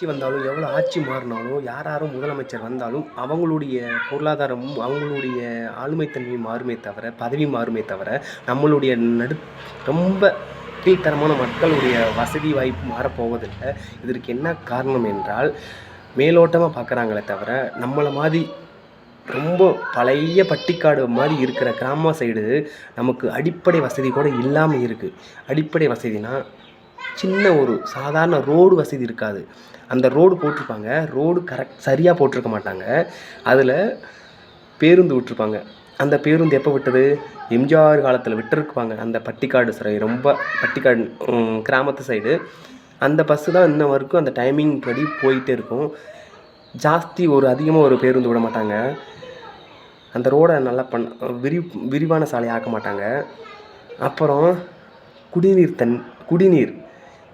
ஆட்சி வந்தாலும், எவ்வளோ ஆட்சி மாறினாலும், யாரும் முதலமைச்சர் வந்தாலும், அவங்களுடைய பொருளாதாரமும், அவங்களுடைய ஆளுமைத்தன்மையும் மாறுமே தவிர, பதவி மாறுமே தவிர, நம்மளுடைய ரொம்ப கீழ்த்தரமான மக்களுடைய வசதி வாய்ப்பு மாறப்போவதில்லை. இதற்கு என்ன காரணம் என்றால், மேலோட்டமாக பார்க்குறாங்களே தவிர, நம்மளை மாதிரி ரொம்ப பழைய பட்டிக்காடு மாதிரி இருக்கிற கிராம சைடு நமக்கு அடிப்படை வசதி கூட இல்லாமல் இருக்குது. அடிப்படை வசதினா சின்ன ஒரு சாதாரண ரோடு வசதி இருக்காது. அந்த ரோடு போட்டிருப்பாங்க, ரோடு சரியாக போட்டிருக்க மாட்டாங்க. அதில் பேருந்து விட்டுருப்பாங்க. அந்த பேருந்து எப்போ விட்டது? எம்ஜிஆர் காலத்தில் விட்டுருப்பாங்க. அந்த பட்டிக்காடு சைடு, ரொம்ப பட்டிக்காடு கிராமத்து சைடு அந்த பஸ்ஸு தான் இன்ன வரைக்கும் அந்த டைமிங் படி போயிட்டே இருக்கும். ஜாஸ்தி அதிகமாக ஒரு பேருந்து விட மாட்டாங்க. அந்த ரோடை நல்லா விரிவான சாலை ஆக்க மாட்டாங்க. அப்புறம்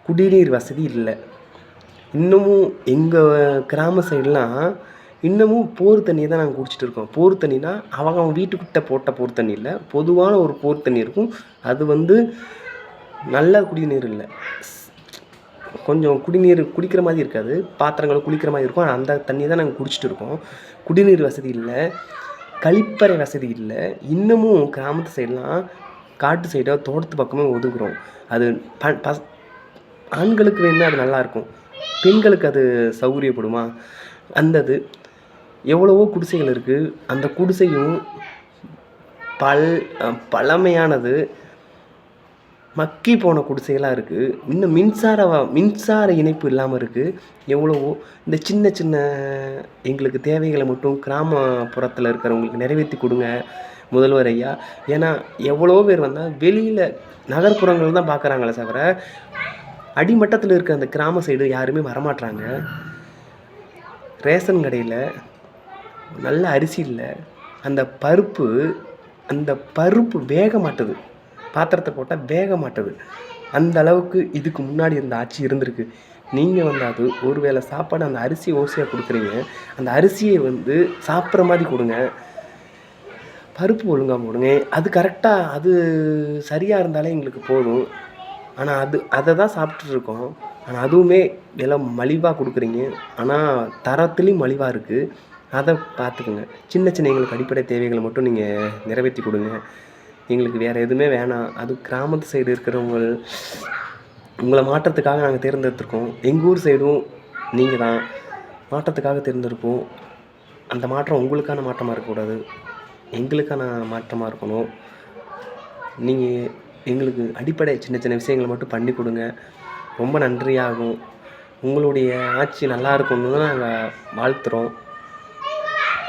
குடிநீர் வசதி இல்லை. இன்னமும் எங்கள் கிராம சைடெலாம் இன்னமும் போர் தண்ணியை தான் நாங்கள் குடிச்சிட்டு இருக்கோம். போர் தண்ணினா அவங்க வீட்டுக்கிட்ட போட்ட போர் தண்ணி இல்லை, பொதுவான ஒரு போர் தண்ணி இருக்கும். அது நல்ல குடிநீர் இல்லை, கொஞ்சம் குடிநீர் குடிக்கிற மாதிரி இருக்காது, பாத்திரங்களை குளிக்கிற மாதிரி இருக்கும். அந்த தண்ணியை தான் நாங்கள் குடிச்சிட்டு இருக்கோம். குடிநீர் வசதி இல்லை, கழிப்பறை வசதி இல்லை. இன்னமும் கிராமத்து சைடெலாம் காட்டு சைடாக தோட்டத்து பக்கமே ஒதுக்குறோம். அது ஆண்களுக்கு வேணும்னா அது நல்லாயிருக்கும், பெண்களுக்கு அது சௌகரியப்படுமா? அந்தது எவ்வளவோ குடிசைகள் இருக்குது. அந்த குடிசையும் பழமையானது, மக்கி போன குடிசைகளாக இருக்குது. இன்னும் மின்சார இணைப்பு இல்லாமல் இருக்குது. எவ்வளவோ இந்த சின்ன சின்ன எங்களுக்கு தேவைகளை மட்டும் கிராமப்புறத்தில் இருக்கிறவங்களுக்கு நிறைவேற்றி கொடுங்க முதல்வர் ஐயா. ஏன்னா எவ்வளோ பேர் வந்தால் வெளியில் நகர்ப்புறங்கள் தான் பார்க்குறாங்களே தவிர, அடிமட்டத்தில் இருக்க அந்த கிராம சைடு யாருமே வரமாட்றாங்க. ரேஷன் கடையில் நல்ல அரிசி இல்லை, அந்த பருப்பு வேக மாட்டுது, பாத்திரத்தை போட்டால் வேக மாட்டுது. அந்த அளவுக்கு இதுக்கு முன்னாடி இருந்த ஆட்சி இருந்திருக்கு. நீங்கள் அது ஒரு வேளை சாப்பாடு அந்த அரிசி ஓசையாக கொடுக்குறீங்க, அந்த அரிசியை சாப்பிட்ற மாதிரி கொடுங்க, பருப்பு ஒழுங்காக போடுங்க. அது கரெக்டாக அது சரியாக இருந்தாலே எங்களுக்கு போதும். ஆனால் அதை தான் சாப்பிட்டுருக்கோம். ஆனால் அதுவுமே விலை மலிவாக கொடுக்குறீங்க, ஆனால் தரத்துலேயும் மலிவாக இருக்குது. அதை பார்த்துக்குங்க. சின்ன சின்ன எங்களுக்கு அடிப்படை தேவைகளை மட்டும் நீங்கள் நிறைவேற்றி கொடுங்க. எங்களுக்கு வேறு எதுவுமே வேணாம். அது கிராமத்து சைடு உங்களை மாற்றத்துக்காக நாங்கள் தேர்ந்தெடுத்துருக்கோம். எங்கள் ஊர் சைடும் நீங்கள் தான் மாற்றத்துக்காக தேர்ந்தெடுப்போம். அந்த மாற்றம் உங்களுக்கான மாற்றமாக இருக்கக்கூடாது, எங்களுக்கான மாற்றமாக இருக்கணும். நீங்கள் எங்களுக்கு அடிப்படை சின்ன சின்ன விஷயங்களை மட்டும் பண்ணி கொடுங்க, ரொம்ப நன்றியாகும். உங்களுடைய ஆட்சி நல்லா இருக்கணும்னு தான் நாங்கள் வாழ்த்துறோம்.